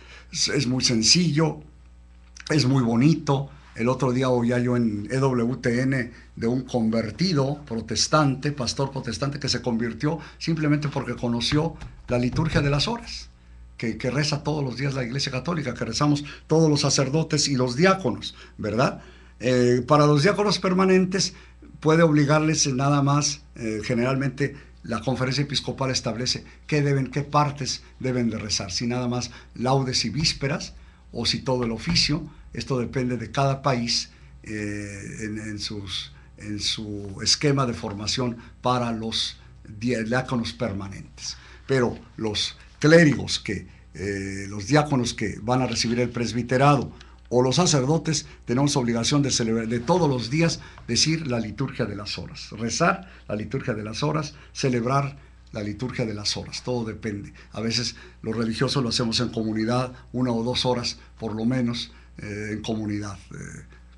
muy sencillo, es muy bonito. El otro día oía yo en EWTN de un convertido protestante, pastor protestante, que se convirtió simplemente porque conoció la liturgia de las horas, que reza todos los días la Iglesia Católica, que rezamos todos los sacerdotes y los diáconos, ¿verdad? Para los diáconos permanentes puede obligarles nada más, generalmente la conferencia episcopal establece qué partes deben de rezar, si nada más laudes y vísperas, o si todo el oficio. Esto depende de cada país en su esquema de formación para los diáconos permanentes. Pero los clérigos, los diáconos que van a recibir el presbiterado, o los sacerdotes, tenemos obligación de celebrar, de todos los días decir la liturgia de las horas, rezar la liturgia de las horas, celebrar la liturgia de las horas, todo depende. A veces los religiosos lo hacemos en comunidad, 1 o 2 horas por lo menos, en comunidad.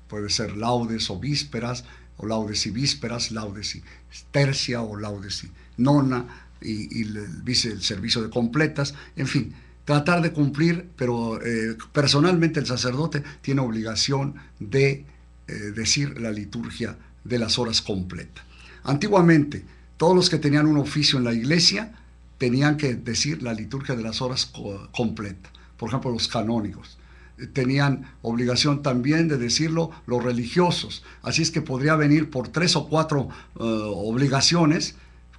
Puede ser laudes o vísperas, o laudes y vísperas, laudes y tercia, o laudes y nona, y el servicio de completas, en fin, tratar de cumplir, pero personalmente el sacerdote tiene obligación de decir la liturgia de las horas completa. Antiguamente, todos los que tenían un oficio en la iglesia tenían que decir la liturgia de las horas completa. Por ejemplo, los canónigos tenían obligación también de decirlo los religiosos. Así es que podría venir por 3 o 4 obligaciones.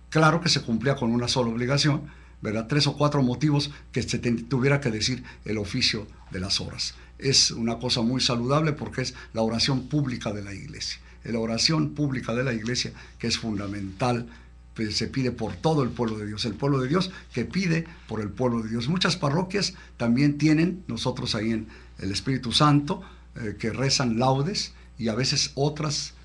Claro que se cumplía con una sola obligación, ¿verdad? 3 o 4 motivos que se tuviera que decir el oficio de las horas. Es una cosa muy saludable porque es la oración pública de la iglesia. La oración pública de la iglesia, que es fundamental, pues se pide por todo el pueblo de Dios. El pueblo de Dios que pide por el pueblo de Dios. Muchas parroquias también tienen, nosotros ahí en el Espíritu Santo, que rezan laudes, y a veces otras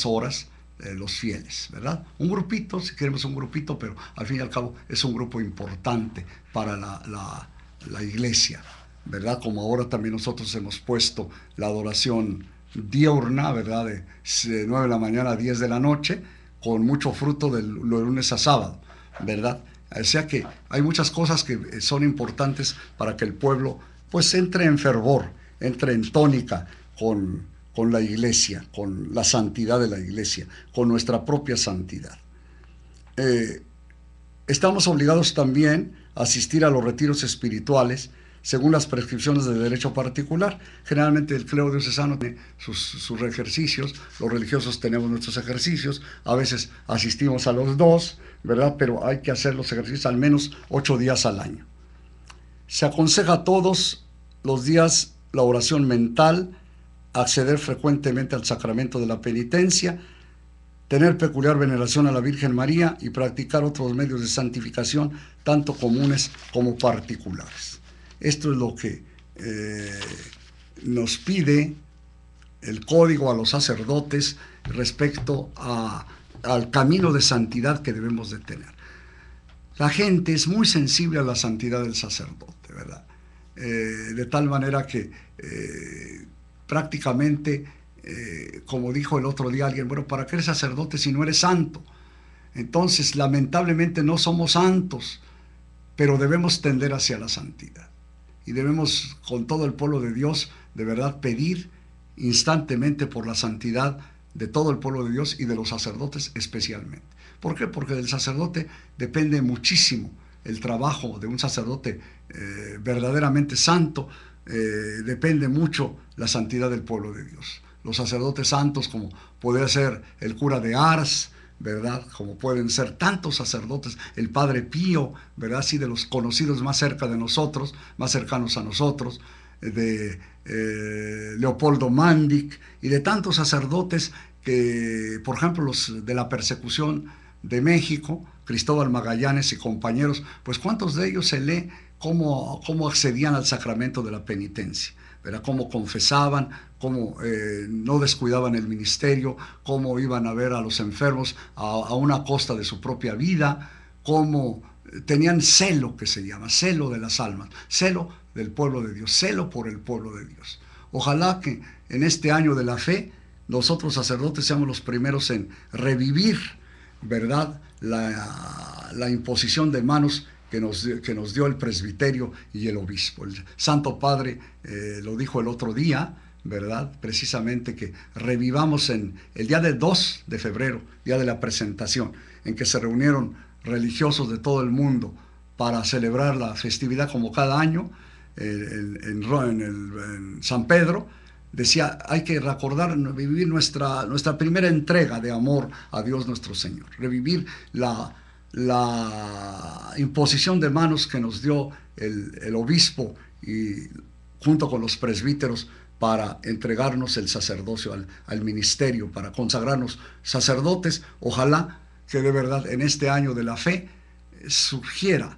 horas los fieles, ¿verdad? Un grupito, si queremos un grupito, pero al fin y al cabo es un grupo importante para la iglesia, ¿verdad? Como ahora también nosotros hemos puesto la adoración diurna, ¿verdad? De 9 de la mañana a 10 de la noche, con mucho fruto de lunes a sábado, ¿verdad? O sea que hay muchas cosas que son importantes para que el pueblo pues entre en fervor, entre en tónica con la iglesia, con la santidad de la iglesia, con nuestra propia santidad. Estamos obligados también a asistir a los retiros espirituales según las prescripciones de derecho particular. Generalmente el clero diocesano tiene sus ejercicios, los religiosos tenemos nuestros ejercicios, a veces asistimos a los dos, ¿verdad? Pero hay que hacer los ejercicios al menos 8 días al año. Se aconseja todos los días la oración mental, acceder frecuentemente al sacramento de la penitencia, tener peculiar veneración a la Virgen María y practicar otros medios de santificación, tanto comunes como particulares. Esto es lo que nos pide el código a los sacerdotes respecto al camino de santidad que debemos de tener. La gente es muy sensible a la santidad del sacerdote, ¿verdad? De tal manera que prácticamente, como dijo el otro día alguien, bueno, ¿para qué eres sacerdote si no eres santo? Entonces, lamentablemente no somos santos, pero debemos tender hacia la santidad. Y debemos, con todo el pueblo de Dios, de verdad pedir instantemente por la santidad de todo el pueblo de Dios y de los sacerdotes especialmente. ¿Por qué? Porque del sacerdote depende muchísimo el trabajo de un sacerdote verdaderamente santo. Depende mucho la santidad del pueblo de Dios. Los sacerdotes santos, como puede ser el cura de Ars, ¿verdad? Como pueden ser tantos sacerdotes, el Padre Pío, ¿verdad? Así de los conocidos más cerca de nosotros, más cercanos a nosotros, de Leopoldo Mandic y de tantos sacerdotes que, por ejemplo, los de la persecución de México, Cristóbal Magallanes y compañeros, pues cuántos de ellos se lee cómo accedían al sacramento de la penitencia, ¿verdad? Cómo confesaban, cómo no descuidaban el ministerio, cómo iban a ver a los enfermos a una costa de su propia vida, cómo tenían celo, que se llama, celo de las almas, celo del pueblo de Dios, celo por el pueblo de Dios. Ojalá que en este año de la fe nosotros sacerdotes seamos los primeros en revivir, ¿verdad?, la imposición de manos que nos dio el presbiterio y el obispo. El Santo Padre lo dijo el otro día, ¿verdad? Precisamente que revivamos en el día de 2 de febrero, día de la presentación, en que se reunieron religiosos de todo el mundo para celebrar la festividad como cada año en San Pedro. Decía, hay que recordar, revivir nuestra primera entrega de amor a Dios nuestro Señor, revivir la imposición de manos que nos dio el obispo y junto con los presbíteros para entregarnos el sacerdocio al ministerio, para consagrarnos sacerdotes. Ojalá que de verdad en este año de la fe surgiéramos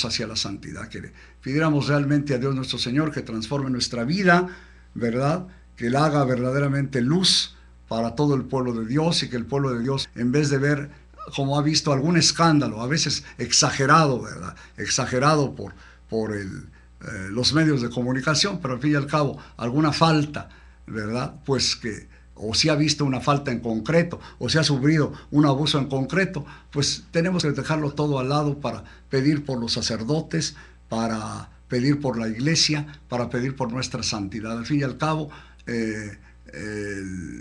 hacia la santidad, que pidiéramos realmente a Dios nuestro Señor que transforme nuestra vida, ¿verdad? Que la haga verdaderamente luz para todo el pueblo de Dios, y que el pueblo de Dios, en vez de ver como ha visto algún escándalo, a veces exagerado, ¿verdad? Exagerado por los medios de comunicación, pero al fin y al cabo alguna falta, ¿verdad? Pues que o si ha visto una falta en concreto, o si ha sufrido un abuso en concreto, pues tenemos que dejarlo todo al lado para pedir por los sacerdotes, para pedir por la iglesia, para pedir por nuestra santidad. Al fin y al cabo,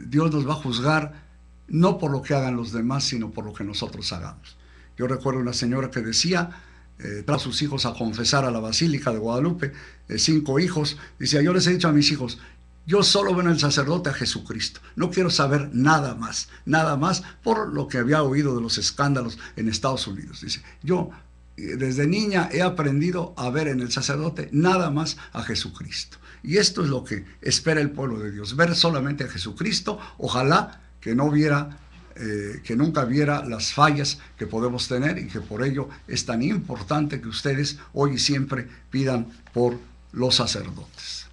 Dios nos va a juzgar no por lo que hagan los demás, sino por lo que nosotros hagamos. Yo recuerdo una señora que decía, trajo a sus hijos a confesar a la Basílica de Guadalupe, 5 hijos, decía, yo les he dicho a mis hijos, yo solo veo en el sacerdote a Jesucristo, no quiero saber nada más, por lo que había oído de los escándalos en Estados Unidos. Dice, yo desde niña he aprendido a ver en el sacerdote nada más a Jesucristo. Y esto es lo que espera el pueblo de Dios, ver solamente a Jesucristo. Ojalá que nunca viera las fallas que podemos tener, y que por ello es tan importante que ustedes hoy y siempre pidan por los sacerdotes.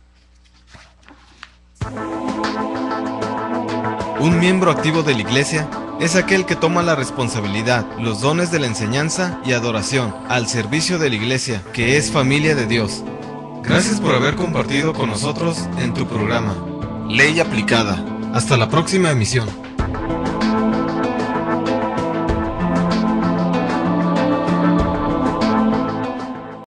Un miembro activo de la iglesia es aquel que toma la responsabilidad, los dones de la enseñanza y adoración al servicio de la iglesia, que es familia de Dios. Gracias por haber compartido con nosotros en tu programa Ley Aplicada. Hasta la próxima emisión.